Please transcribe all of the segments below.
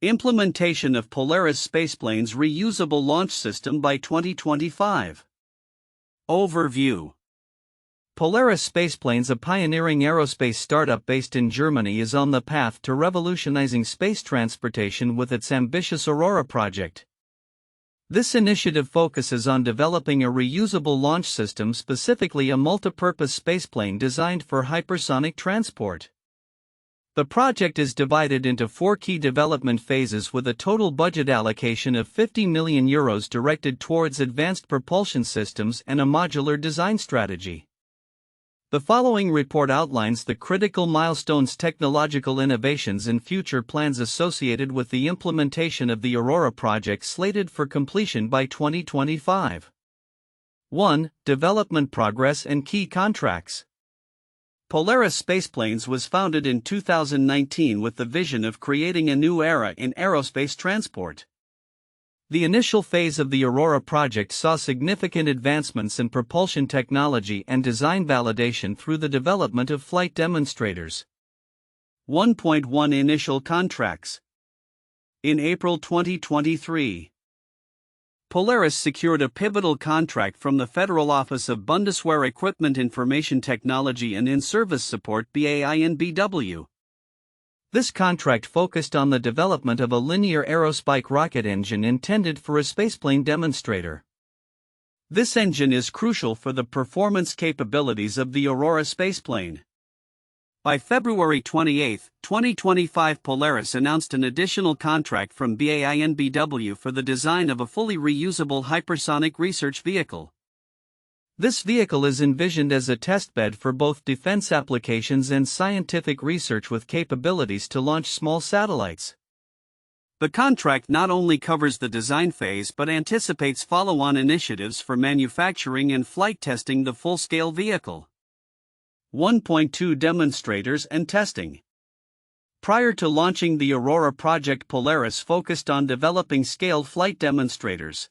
Implementation of Polaris Spaceplanes reusable launch system by 2025. Overview. Polaris Spaceplanes, a pioneering aerospace startup based in Germany, is on the path to revolutionizing space transportation with its ambitious Aurora project. This initiative focuses on developing a reusable launch system, specifically a multipurpose spaceplane designed for hypersonic transport. The project is divided into 4 key development phases with a total budget allocation of €50 million directed towards advanced propulsion systems and a modular design strategy. The following report outlines the critical milestones, technological innovations, and future plans associated with the implementation of the Aurora project, slated for completion by 2025. 1. Development progress and key contracts. Polaris Spaceplanes was founded in 2019 with the vision of creating a new era in aerospace transport. The initial phase of the Aurora project saw significant advancements in propulsion technology and design validation through the development of flight demonstrators. 1.1 Initial contracts. In April 2023, Polaris secured a pivotal contract from the Federal Office of Bundeswehr Equipment Information Technology and In-Service Support (BAINBW). This contract focused on the development of a linear aerospike rocket engine intended for a spaceplane demonstrator. This engine is crucial for the performance capabilities of the Aurora spaceplane. By February 28, 2025, Polaris announced an additional contract from BAINBW for the design of a fully reusable hypersonic research vehicle. This vehicle is envisioned as a testbed for both defense applications and scientific research, with capabilities to launch small satellites. The contract not only covers the design phase but anticipates follow-on initiatives for manufacturing and flight testing the full-scale vehicle. 1.2 Demonstrators and testing. Prior to launching the Aurora project, Polaris focused on developing scaled flight demonstrators.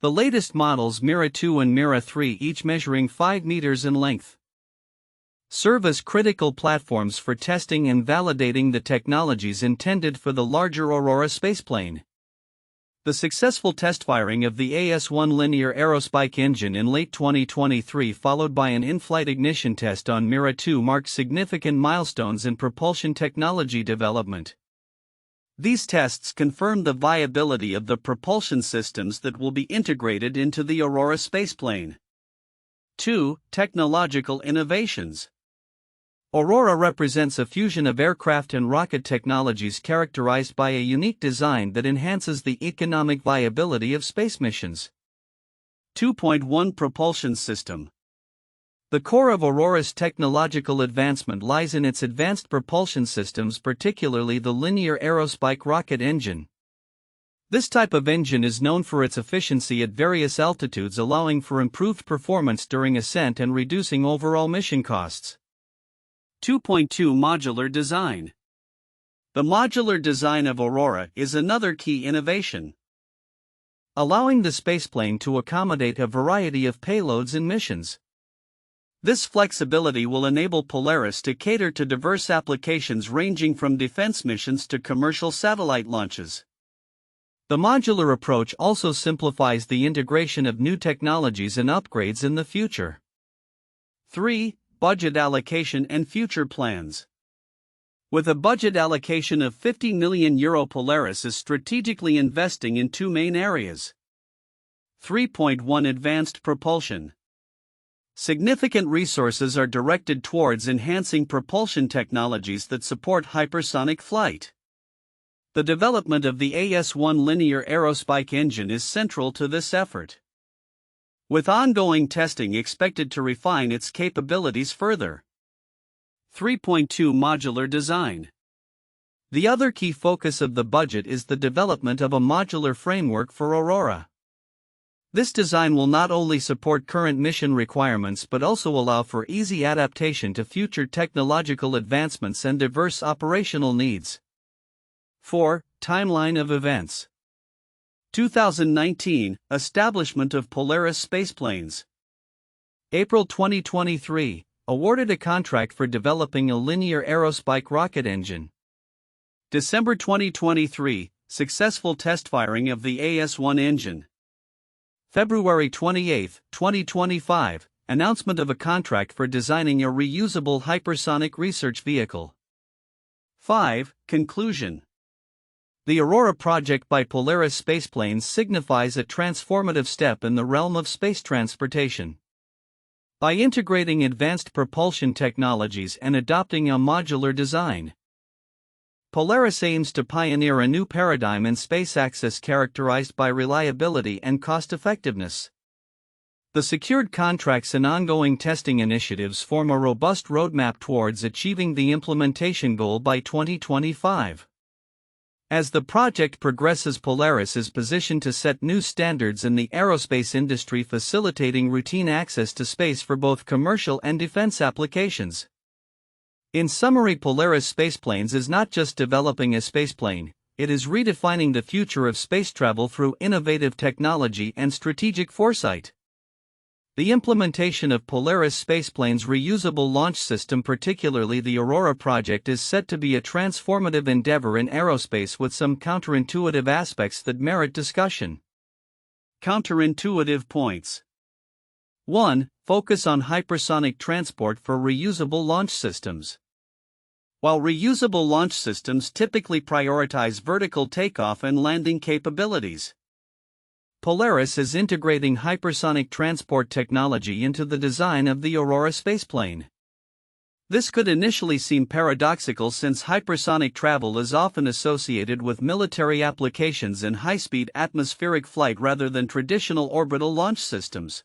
The latest models, Mira 2 and Mira 3, each measuring 5 meters in length, serve as critical platforms for testing and validating the technologies intended for the larger Aurora spaceplane. The successful test firing of the AS1 linear aerospike engine in late 2023, followed by an in-flight ignition test on Mira 2, marked significant milestones in propulsion technology development. These tests confirmed the viability of the propulsion systems that will be integrated into the Aurora spaceplane. 2. Technological innovations. Aurora represents a fusion of aircraft and rocket technologies characterized by a unique design that enhances the economic viability of space missions. 2.1 Propulsion system. The core of Aurora's technological advancement lies in its advanced propulsion systems, particularly the linear aerospike rocket engine. This type of engine is known for its efficiency at various altitudes, allowing for improved performance during ascent and reducing overall mission costs. 2.2 Modular design. The modular design of Aurora is another key innovation, allowing the spaceplane to accommodate a variety of payloads and missions. This flexibility will enable Polaris to cater to diverse applications ranging from defense missions to commercial satellite launches. The modular approach also simplifies the integration of new technologies and upgrades in the future. 3. Budget allocation and future plans. With a budget allocation of €50 million, Polaris is strategically investing in 2 main areas. 3.1 Advanced propulsion. Significant resources are directed towards enhancing propulsion technologies that support hypersonic flight. The development of the AS1 linear aerospike engine is central to this effort, with ongoing testing expected to refine its capabilities further. 3.2 Modular design. The other key focus of the budget is the development of a modular framework for Aurora. This design will not only support current mission requirements but also allow for easy adaptation to future technological advancements and diverse operational needs. 4. Timeline of events. 2019 – Establishment of Polaris Spaceplanes. April 2023 – Awarded a contract for developing a linear aerospike rocket engine. December 2023, successful test firing of the AS-1 engine. February 28, 2025, announcement of a contract for designing a reusable hypersonic research vehicle. 5. Conclusion. The Aurora project by Polaris Spaceplanes signifies a transformative step in the realm of space transportation. By integrating advanced propulsion technologies and adopting a modular design, Polaris aims to pioneer a new paradigm in space access characterized by reliability and cost-effectiveness. The secured contracts and ongoing testing initiatives form a robust roadmap towards achieving the implementation goal by 2025. As the project progresses, Polaris is positioned to set new standards in the aerospace industry, facilitating routine access to space for both commercial and defense applications. In summary, Polaris Spaceplanes is not just developing a spaceplane, it is redefining the future of space travel through innovative technology and strategic foresight. The implementation of Polaris Spaceplanes' reusable launch system, particularly the Aurora project, is set to be a transformative endeavor in aerospace with some counterintuitive aspects that merit discussion. Counterintuitive points. 1. Focus on hypersonic transport for reusable launch systems. While reusable launch systems typically prioritize vertical takeoff and landing capabilities, Polaris is integrating hypersonic transport technology into the design of the Aurora spaceplane. This could initially seem paradoxical, since hypersonic travel is often associated with military applications in high-speed atmospheric flight rather than traditional orbital launch systems.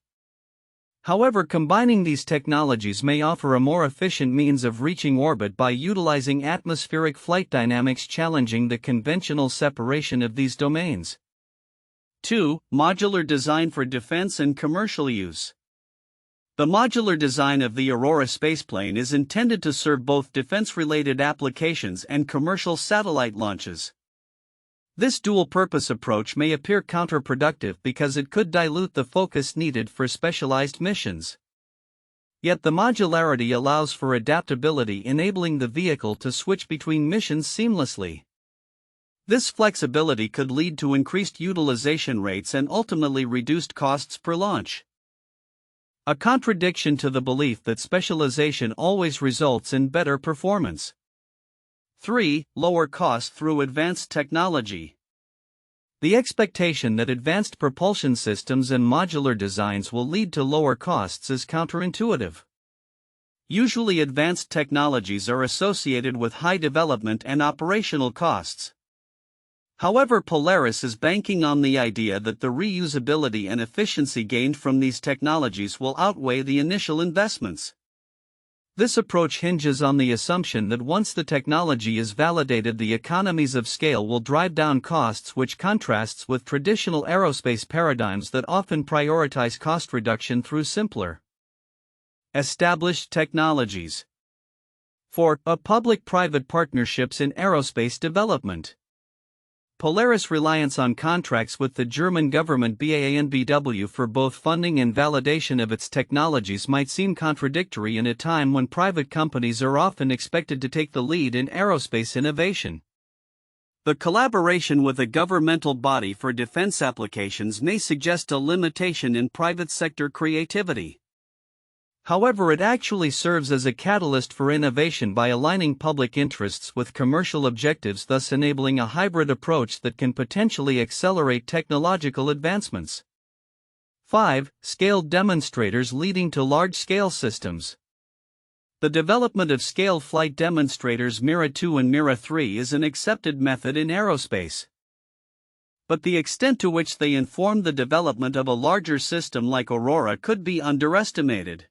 However, combining these technologies may offer a more efficient means of reaching orbit by utilizing atmospheric flight dynamics, challenging the conventional separation of these domains. 2. Modular design for defense and commercial use. The modular design of the Aurora spaceplane is intended to serve both defense-related applications and commercial satellite launches. This dual-purpose approach may appear counterproductive because it could dilute the focus needed for specialized missions. Yet the modularity allows for adaptability, enabling the vehicle to switch between missions seamlessly. This flexibility could lead to increased utilization rates and ultimately reduced costs per launch. A contradiction to the belief that specialization always results in better performance. 3. Lower cost through advanced technology. The expectation that advanced propulsion systems and modular designs will lead to lower costs is counterintuitive. Usually, advanced technologies are associated with high development and operational costs. However, Polaris is banking on the idea that the reusability and efficiency gained from these technologies will outweigh the initial investments. This approach hinges on the assumption that once the technology is validated, the economies of scale will drive down costs, which contrasts with traditional aerospace paradigms that often prioritize cost reduction through simpler, established technologies. 4. Public-private partnerships in aerospace development. Polaris' reliance on contracts with the German government BAA and BW for both funding and validation of its technologies might seem contradictory in a time when private companies are often expected to take the lead in aerospace innovation. The collaboration with a governmental body for defense applications may suggest a limitation in private sector creativity. However, it actually serves as a catalyst for innovation by aligning public interests with commercial objectives, thus enabling a hybrid approach that can potentially accelerate technological advancements. 5. Scaled demonstrators leading to large-scale systems. The development of scaled flight demonstrators Mira 2 and Mira 3 is an accepted method in aerospace. But the extent to which they inform the development of a larger system like Aurora could be underestimated.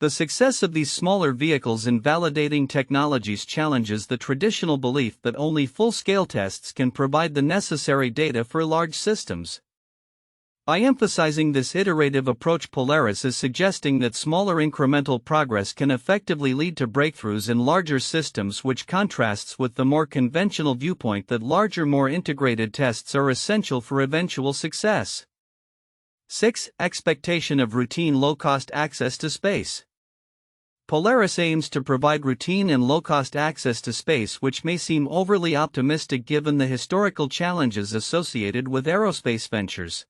The success of these smaller vehicles in validating technologies challenges the traditional belief that only full-scale tests can provide the necessary data for large systems. By emphasizing this iterative approach, Polaris is suggesting that smaller incremental progress can effectively lead to breakthroughs in larger systems, which contrasts with the more conventional viewpoint that larger, more integrated tests are essential for eventual success. 6. Expectation of routine low-cost access to space. Polaris aims to provide routine and low-cost access to space, which may seem overly optimistic given the historical challenges associated with aerospace ventures.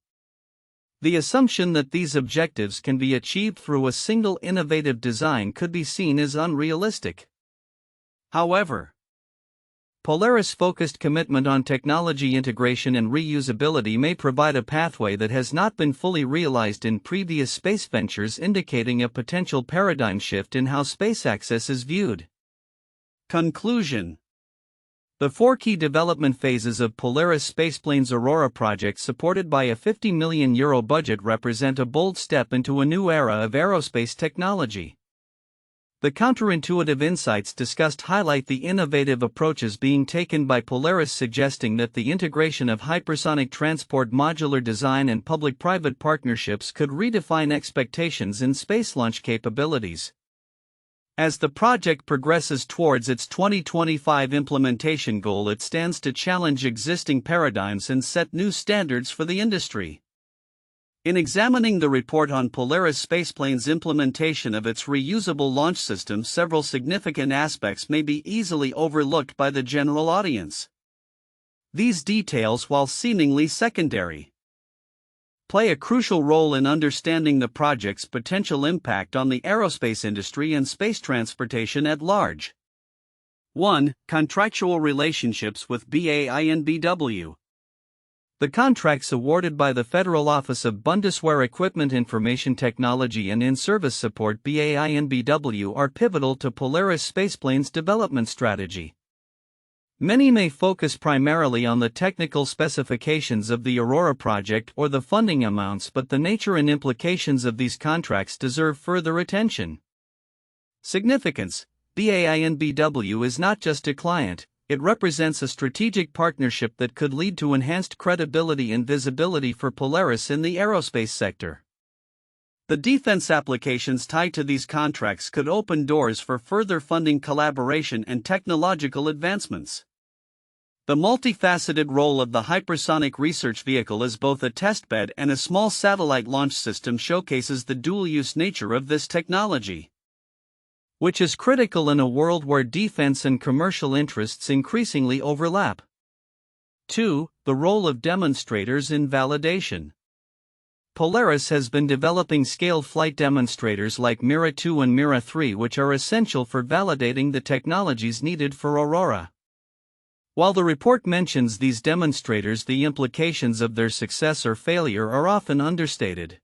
The assumption that these objectives can be achieved through a single innovative design could be seen as unrealistic. However, Polaris' focused commitment on technology integration and reusability may provide a pathway that has not been fully realized in previous space ventures, indicating a potential paradigm shift in how space access is viewed. Conclusion: the four key development phases of Polaris Spaceplanes' Aurora project, supported by a €50 million budget, represent a bold step into a new era of aerospace technology. The counterintuitive insights discussed highlight the innovative approaches being taken by Polaris, suggesting that the integration of hypersonic transport, modular design, and public-private partnerships could redefine expectations in space launch capabilities. As the project progresses towards its 2025 implementation goal, it stands to challenge existing paradigms and set new standards for the industry. In examining the report on Polaris Spaceplanes' implementation of its reusable launch system, several significant aspects may be easily overlooked by the general audience. These details, while seemingly secondary, play a crucial role in understanding the project's potential impact on the aerospace industry and space transportation at large. 1. Contractual relationships with BAINBW. The contracts awarded by the Federal Office of Bundeswehr Equipment Information Technology and In-Service Support (BAINBW) are pivotal to Polaris Spaceplanes' development strategy. Many may focus primarily on the technical specifications of the Aurora project or the funding amounts, but the nature and implications of these contracts deserve further attention. Significance: BAINBW is not just a client. It represents a strategic partnership that could lead to enhanced credibility and visibility for Polaris in the aerospace sector. The defense applications tied to these contracts could open doors for further funding, collaboration, and technological advancements. The multifaceted role of the Hypersonic research vehicle as both a testbed and a small satellite launch system showcases the dual-use nature of this technology, which is critical in a world where defense and commercial interests increasingly overlap. 2. The role of demonstrators in validation. Polaris has been developing scaled flight demonstrators like Mira 2 and Mira 3, which are essential for validating the technologies needed for Aurora. While the report mentions these demonstrators, the implications of their success or failure are often understated.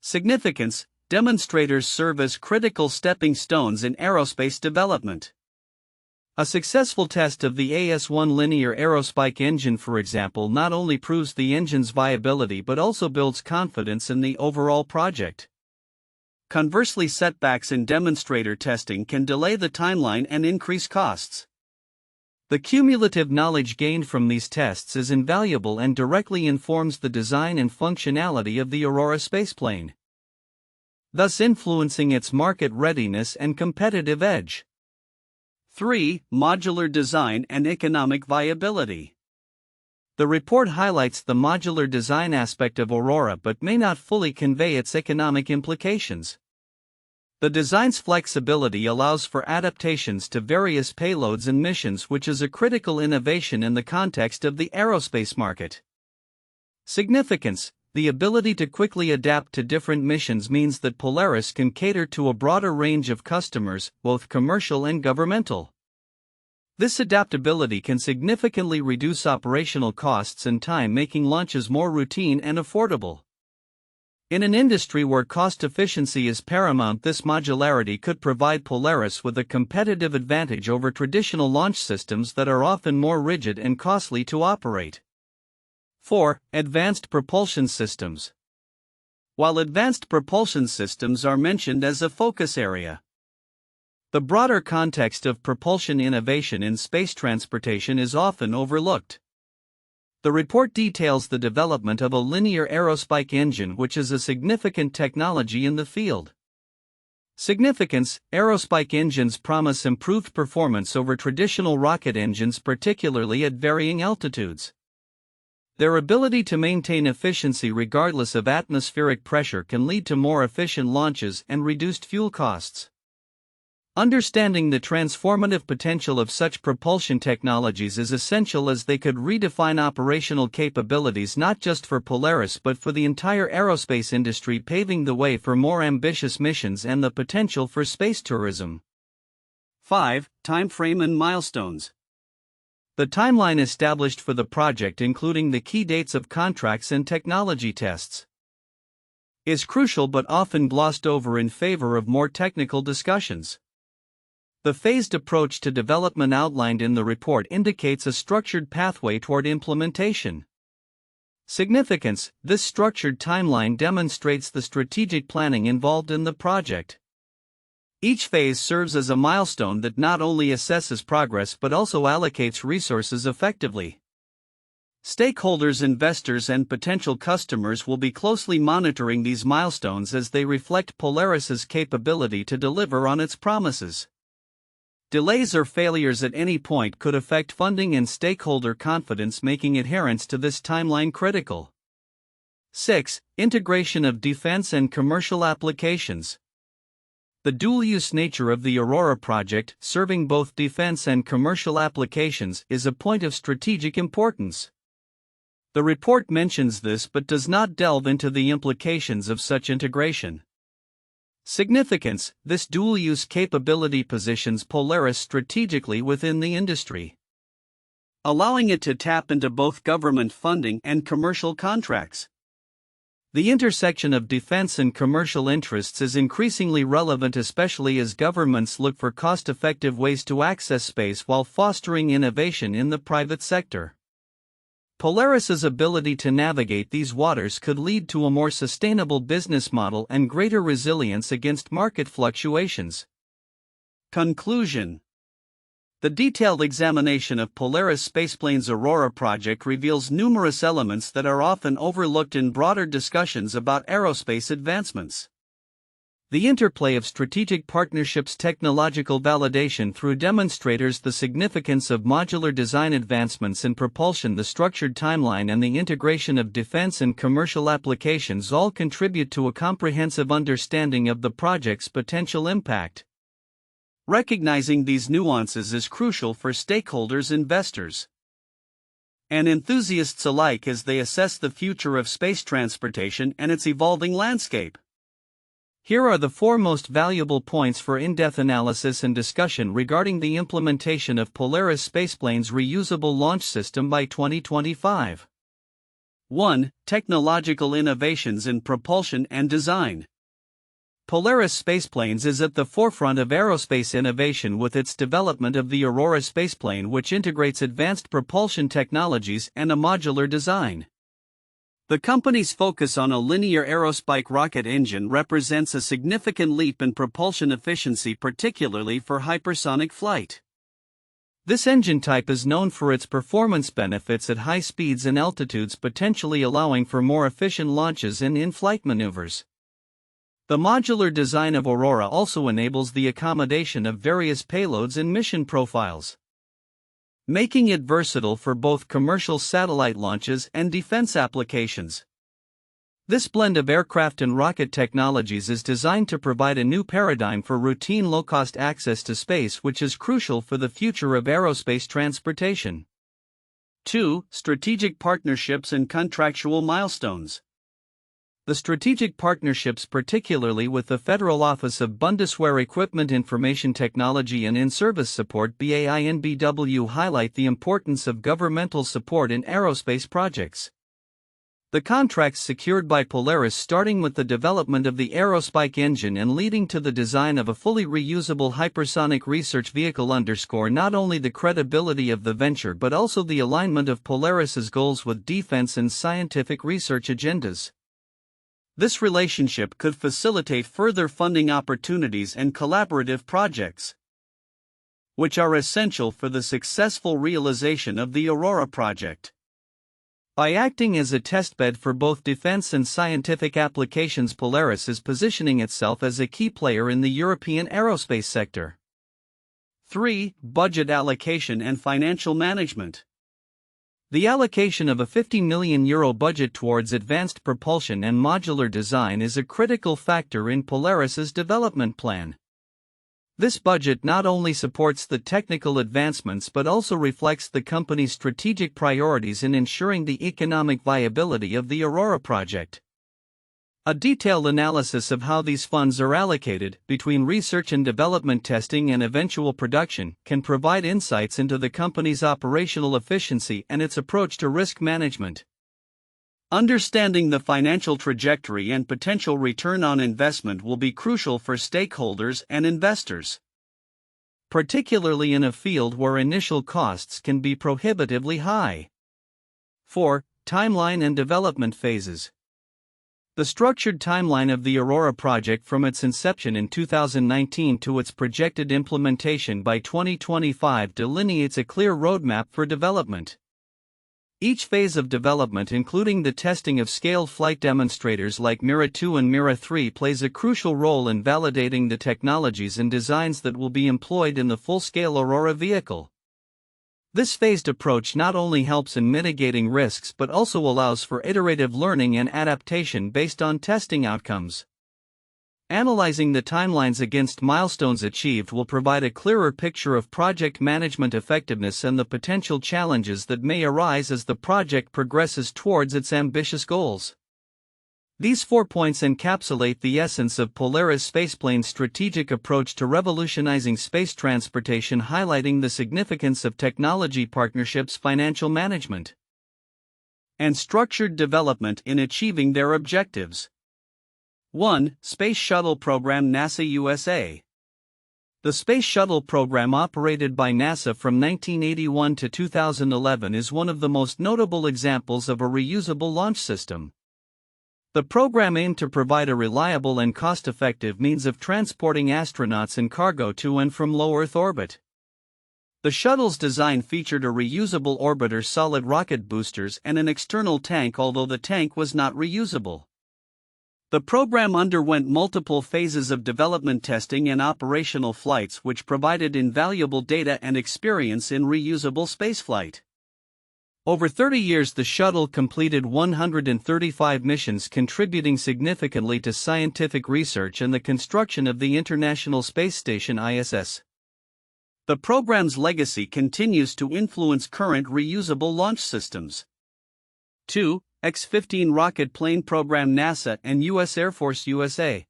Significance: demonstrators serve as critical stepping stones in aerospace development. A successful test of the AS-1 linear aerospike engine, for example, not only proves the engine's viability but also builds confidence in the overall project. Conversely, setbacks in demonstrator testing can delay the timeline and increase costs. The cumulative knowledge gained from these tests is invaluable and directly informs the design and functionality of the Aurora spaceplane, thus influencing its market readiness and competitive edge. 3. Modular design and economic viability. The report highlights the modular design aspect of Aurora but may not fully convey its economic implications. The design's flexibility allows for adaptations to various payloads and missions, which is a critical innovation in the context of the aerospace market. Significance: the ability to quickly adapt to different missions means that Polaris can cater to a broader range of customers, both commercial and governmental. This adaptability can significantly reduce operational costs and time, making launches more routine and affordable. In an industry where cost efficiency is paramount, this modularity could provide Polaris with a competitive advantage over traditional launch systems that are often more rigid and costly to operate. 4. Advanced propulsion systems. While advanced propulsion systems are mentioned as a focus area, the broader context of propulsion innovation in space transportation is often overlooked. The report details the development of a linear aerospike engine, which is a significant technology in the field. Significance: aerospike engines promise improved performance over traditional rocket engines, particularly at varying altitudes. Their ability to maintain efficiency regardless of atmospheric pressure can lead to more efficient launches and reduced fuel costs. Understanding the transformative potential of such propulsion technologies is essential, as they could redefine operational capabilities not just for Polaris but for the entire aerospace industry, paving the way for more ambitious missions and the potential for space tourism. 5. Timeframe and milestones. The timeline established for the project, including the key dates of contracts and technology tests, is crucial but often glossed over in favor of more technical discussions. The phased approach to development outlined in the report indicates a structured pathway toward implementation. Significance: this structured timeline demonstrates the strategic planning involved in the project. Each phase serves as a milestone that not only assesses progress but also allocates resources effectively. Stakeholders, investors, and potential customers will be closely monitoring these milestones as they reflect Polaris's capability to deliver on its promises. Delays or failures at any point could affect funding and stakeholder confidence, making adherence to this timeline critical. 6. Integration of defense and commercial applications. The dual-use nature of the Aurora project, serving both defense and commercial applications, is a point of strategic importance. The report mentions this but does not delve into the implications of such integration. Significance: this dual-use capability positions Polaris strategically within the industry, allowing it to tap into both government funding and commercial contracts. The intersection of defense and commercial interests is increasingly relevant, especially as governments look for cost-effective ways to access space while fostering innovation in the private sector. Polaris's ability to navigate these waters could lead to a more sustainable business model and greater resilience against market fluctuations. Conclusion: the detailed examination of Polaris Spaceplanes' Aurora project reveals numerous elements that are often overlooked in broader discussions about aerospace advancements. The interplay of strategic partnerships, technological validation through demonstrators, the significance of modular design advancements in propulsion, the structured timeline, and the integration of defense and commercial applications all contribute to a comprehensive understanding of the project's potential impact. Recognizing these nuances is crucial for stakeholders, investors, and enthusiasts alike as they assess the future of space transportation and its evolving landscape. Here are the 4 most valuable points for in-depth analysis and discussion regarding the implementation of Polaris Spaceplanes' reusable launch system by 2025. 1. Technological innovations in propulsion and design. Polaris Spaceplanes is at the forefront of aerospace innovation with its development of the Aurora spaceplane, which integrates advanced propulsion technologies and a modular design. The company's focus on a linear aerospike rocket engine represents a significant leap in propulsion efficiency, particularly for hypersonic flight. This engine type is known for its performance benefits at high speeds and altitudes, potentially allowing for more efficient launches and in-flight maneuvers. The modular design of Aurora also enables the accommodation of various payloads and mission profiles, making it versatile for both commercial satellite launches and defense applications. This blend of aircraft and rocket technologies is designed to provide a new paradigm for routine low-cost access to space, which is crucial for the future of aerospace transportation. 2. Strategic partnerships and contractual milestones. The strategic partnerships, particularly with the Federal Office of Bundeswehr Equipment Information Technology and In-Service Support (BAINBW), highlight the importance of governmental support in aerospace projects. The contracts secured by Polaris, starting with the development of the Aerospike engine and leading to the design of a fully reusable hypersonic research vehicle, underscore not only the credibility of the venture but also the alignment of Polaris's goals with defense and scientific research agendas. This relationship could facilitate further funding opportunities and collaborative projects, which are essential for the successful realization of the Aurora project. By acting as a testbed for both defense and scientific applications, Polaris is positioning itself as a key player in the European aerospace sector. 3. Budget allocation and financial management. The allocation of a €50 million budget towards advanced propulsion and modular design is a critical factor in Polaris's development plan. This budget not only supports the technical advancements but also reflects the company's strategic priorities in ensuring the economic viability of the Aurora project. A detailed analysis of how these funds are allocated between research and development, testing, and eventual production can provide insights into the company's operational efficiency and its approach to risk management. Understanding the financial trajectory and potential return on investment will be crucial for stakeholders and investors, particularly in a field where initial costs can be prohibitively high. 4. Timeline and development phases. The structured timeline of the Aurora project from its inception in 2019 to its projected implementation by 2025 delineates a clear roadmap for development. Each phase of development, including the testing of scaled flight demonstrators like Mira 2 and Mira 3, plays a crucial role in validating the technologies and designs that will be employed in the full-scale Aurora vehicle. This phased approach not only helps in mitigating risks but also allows for iterative learning and adaptation based on testing outcomes. Analyzing the timelines against milestones achieved will provide a clearer picture of project management effectiveness and the potential challenges that may arise as the project progresses towards its ambitious goals. These 4 points encapsulate the essence of Polaris Spaceplanes' strategic approach to revolutionizing space transportation, highlighting the significance of technology partnerships, financial management, and structured development in achieving their objectives. 1. Space Shuttle Program, NASA USA. The Space Shuttle program, operated by NASA from 1981 to 2011, is one of the most notable examples of a reusable launch system. The program aimed to provide a reliable and cost-effective means of transporting astronauts and cargo to and from low Earth orbit. The shuttle's design featured a reusable orbiter, solid rocket boosters, and an external tank, although the tank was not reusable. The program underwent multiple phases of development, testing, and operational flights, which provided invaluable data and experience in reusable spaceflight. Over 30 years, the shuttle completed 135 missions, contributing significantly to scientific research and the construction of the International Space Station (ISS). The program's legacy continues to influence current reusable launch systems. 2. X-15 Rocket Plane Program, NASA and U.S. Air Force USA.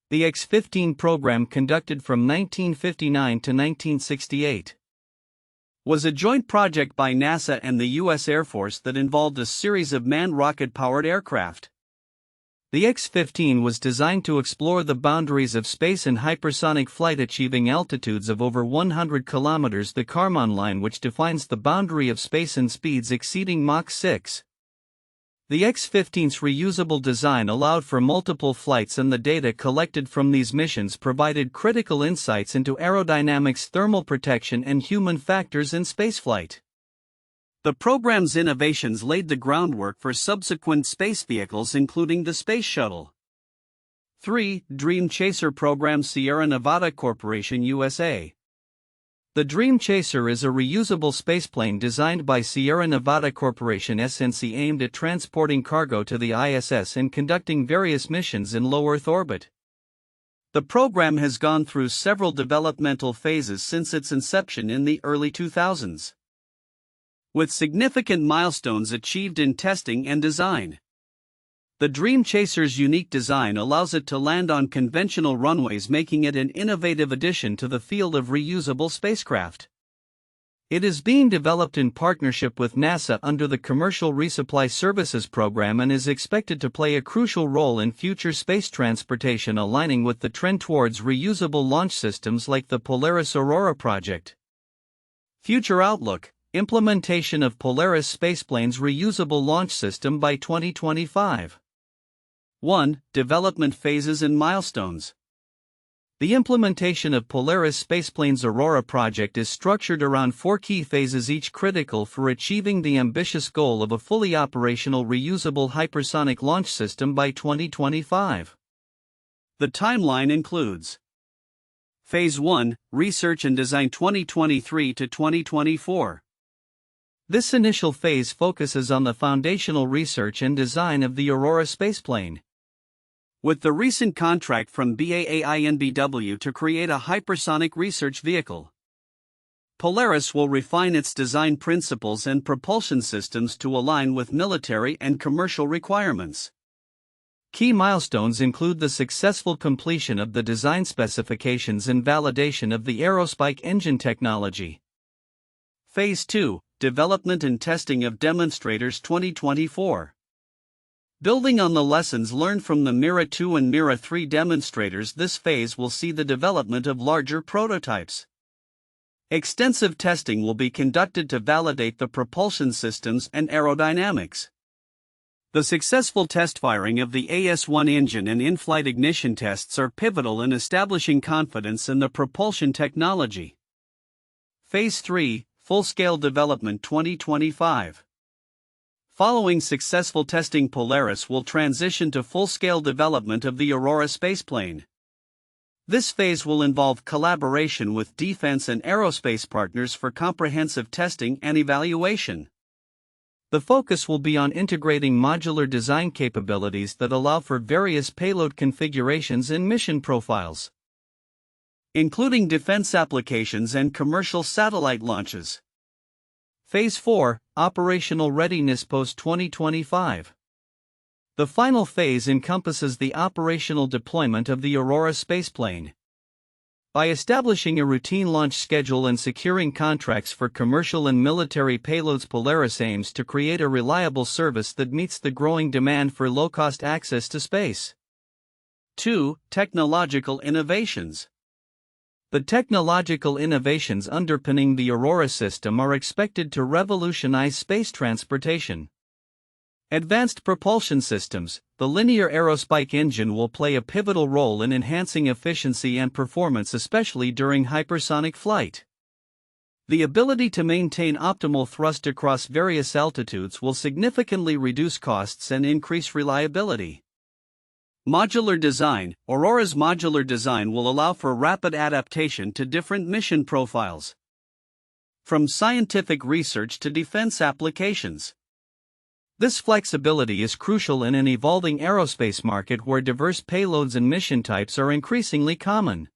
The X-15 program, conducted from 1959 to 1968, was a joint project by NASA and the U.S. Air Force that involved a series of manned rocket-powered aircraft. The X-15 was designed to explore the boundaries of space in hypersonic flight, achieving altitudes of over 100 kilometers, the Kármán line, which defines the boundary of space, and speeds exceeding Mach 6. The X-15's reusable design allowed for multiple flights, and the data collected from these missions provided critical insights into aerodynamics, thermal protection, and human factors in spaceflight. The program's innovations laid the groundwork for subsequent space vehicles, including the Space Shuttle. 3. Dream Chaser Program, Sierra Nevada Corporation, USA. The Dream Chaser is a reusable spaceplane designed by Sierra Nevada Corporation (SNC), aimed at transporting cargo to the ISS and conducting various missions in low Earth orbit. The program has gone through several developmental phases since its inception in the early 2000s, with significant milestones achieved in testing and design. The Dream Chaser's unique design allows it to land on conventional runways, making it an innovative addition to the field of reusable spacecraft. It is being developed in partnership with NASA under the Commercial Resupply Services Program and is expected to play a crucial role in future space transportation, aligning with the trend towards reusable launch systems like the Polaris Aurora project. Future outlook: implementation of Polaris Spaceplanes' reusable launch system by 2025. 1. Development phases and milestones. The implementation of Polaris Spaceplanes' Aurora project is structured around 4 key phases, each critical for achieving the ambitious goal of a fully operational reusable hypersonic launch system by 2025. The timeline includes: Phase 1, Research and Design, 2023 to 2024. This initial phase focuses on the foundational research and design of the Aurora spaceplane. With the recent contract from BAAINBW to create a hypersonic research vehicle, Polaris will refine its design principles and propulsion systems to align with military and commercial requirements. Key milestones include the successful completion of the design specifications and validation of the Aerospike engine technology. Phase 2, Development and Testing of Demonstrators 2024. Building on the lessons learned from the Mira 2 and Mira 3 demonstrators, this phase will see the development of larger prototypes. Extensive testing will be conducted to validate the propulsion systems and aerodynamics. The successful test firing of the AS-1 engine and in-flight ignition tests are pivotal in establishing confidence in the propulsion technology. Phase 3, Full-Scale Development 2025. Following successful testing, Polaris will transition to full-scale development of the Aurora spaceplane. This phase will involve collaboration with defense and aerospace partners for comprehensive testing and evaluation. The focus will be on integrating modular design capabilities that allow for various payload configurations and mission profiles, including defense applications and commercial satellite launches. Phase 4, Operational Readiness post-2025. The final phase encompasses the operational deployment of the Aurora spaceplane. By establishing a routine launch schedule and securing contracts for commercial and military payloads, Polaris aims to create a reliable service that meets the growing demand for low-cost access to space. 2. Technological innovations. The technological innovations underpinning the Aurora system are expected to revolutionize space transportation. Advanced propulsion systems. The linear Aerospike engine will play a pivotal role in enhancing efficiency and performance, especially during hypersonic flight. The ability to maintain optimal thrust across various altitudes will significantly reduce costs and increase reliability. Modular design. Aurora's modular design will allow for rapid adaptation to different mission profiles, from scientific research to defense applications. This flexibility is crucial in an evolving aerospace market where diverse payloads and mission types are increasingly common.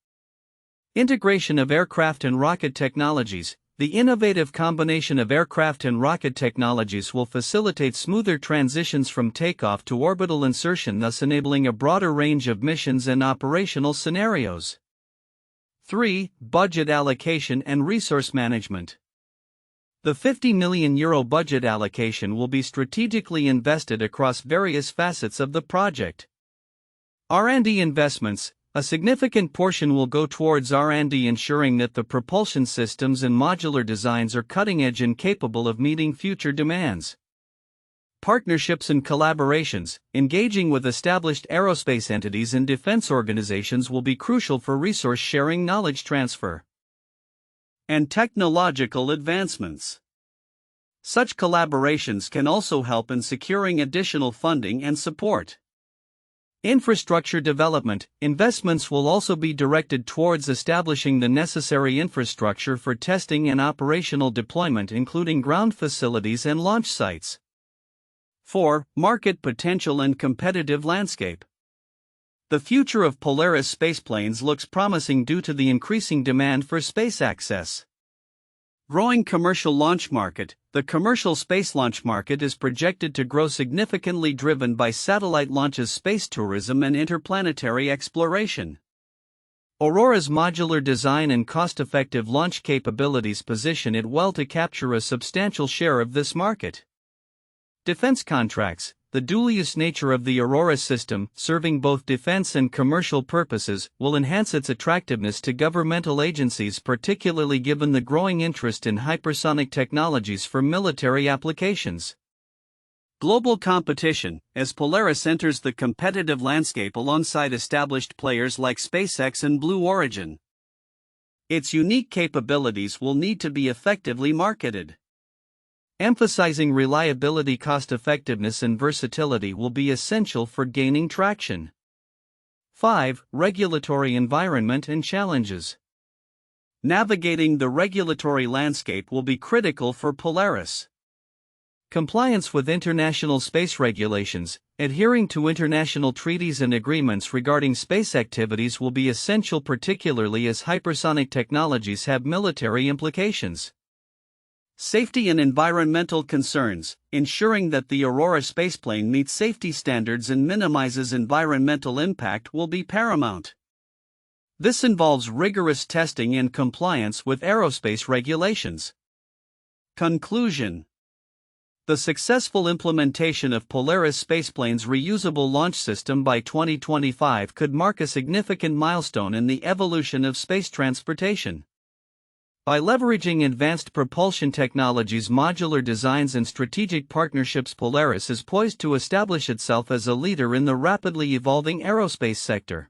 Integration of aircraft and rocket technologies. The innovative combination of aircraft and rocket technologies will facilitate smoother transitions from takeoff to orbital insertion, thus enabling a broader range of missions and operational scenarios. 3. Budget allocation and resource management. The €50 million budget allocation will be strategically invested across various facets of the project. R&D investments. A significant portion will go towards R&D, ensuring that the propulsion systems and modular designs are cutting-edge and capable of meeting future demands. Partnerships and collaborations. Engaging with established aerospace entities and defense organizations will be crucial for resource sharing, knowledge transfer, and technological advancements. Such collaborations can also help in securing additional funding and support. Infrastructure development. Investments will also be directed towards establishing the necessary infrastructure for testing and operational deployment, including ground facilities and launch sites. 4. Market potential and competitive landscape. The future of Polaris spaceplanes looks promising due to the increasing demand for space access. Growing commercial launch market. The commercial space launch market is projected to grow significantly, driven by satellite launches, space tourism, and interplanetary exploration. Aurora's modular design and cost-effective launch capabilities position it well to capture a substantial share of this market. Defense contracts. The dual-use nature of the Aurora system, serving both defense and commercial purposes, will enhance its attractiveness to governmental agencies, particularly given the growing interest in hypersonic technologies for military applications. Global competition. As Polaris enters the competitive landscape alongside established players like SpaceX and Blue Origin, its unique capabilities will need to be effectively marketed. Emphasizing reliability, cost-effectiveness, and versatility will be essential for gaining traction. 5. Regulatory environment and challenges. Navigating the regulatory landscape will be critical for Polaris. Compliance with international space regulations, adhering to international treaties and agreements regarding space activities will be essential, particularly as hypersonic technologies have military implications. Safety and environmental concerns. Ensuring that the Aurora spaceplane meets safety standards and minimizes environmental impact will be paramount. This involves rigorous testing and compliance with aerospace regulations. Conclusion: the successful implementation of Polaris Spaceplanes' reusable launch system by 2025 could mark a significant milestone in the evolution of space transportation. By leveraging advanced propulsion technologies, modular designs, and strategic partnerships, Polaris is poised to establish itself as a leader in the rapidly evolving aerospace sector.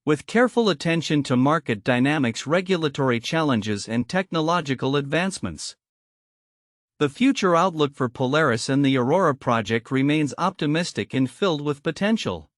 With careful attention to market dynamics, regulatory challenges, and technological advancements, the future outlook for Polaris and the Aurora project remains optimistic and filled with potential.